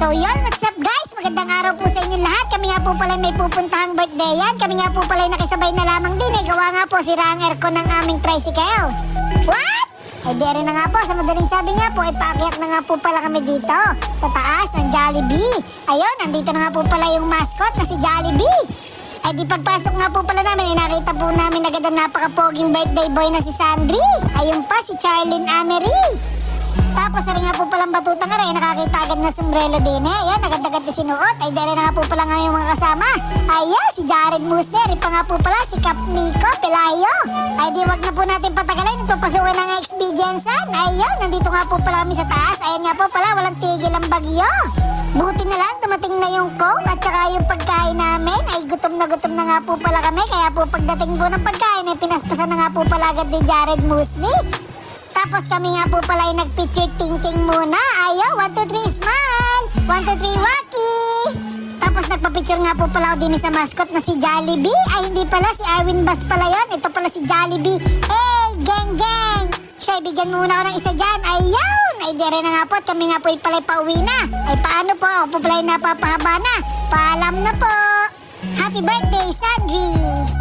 So yun, what's up guys? Magandang araw po sa inyo lahat. Kami nga po pala may pupuntahang birthday yan. Kami nga po pala nakisabay na lamang din. Gawa nga po sira ang aircon ng aming tricycle. What? Ay di rin na nga po, sa madaling sabi nga po, ipaakyat na nga po pala kami dito sa taas ng Jollibee. Ayun, nandito na nga po pala yung mascot na si Jollibee. Ay di pagpasok nga po pala namin, nakita po namin agad ang napaka-poging birthday boy na si Sandri. Ayun pa, si Charlene Amery. Tapos rin nga po palang batuta nga rin, nakakita agad na sombrero din eh. Ayan, agad-agad na sinuot. Ay dere na nga po pala nga yung mga kasama. Ayan, si Jared Musner, pa nga po pala si Cap Nico Pelayo. Ay di wag na po natin patagalin, papasukin ng expediensan. Ayan, nandito nga po pala kami sa taas. Ayan nga po pala, walang tigil ang bagyo. Buti na lang, dumating na yung coke at saka yung pagkain namin. Ay gutom na nga po pala kami. Kaya po pagdating po ng pagkain, ay pinaspasan na nga po pala agad ni Jared Musner. Tapos kami nga po pala ay nag-picture thinking muna. Ayaw, 1, 2, 3, smile! 1, 2, 3, wacky! Tapos nagpa-picture nga po pala ako din sa mascot na si Jollibee. Ay, hindi pala, si Arwin Bass pala yun. Ito pala si Jollibee. Hey, gang, gang! Siya, bigyan muna ako ng isa dyan. Ayaw! Ay, dire na nga po at kami nga po ay pala'y pauwi na. Ay, paano po? Ako po pala'y napapahaba na. Paalam na po. Happy birthday, Sandri!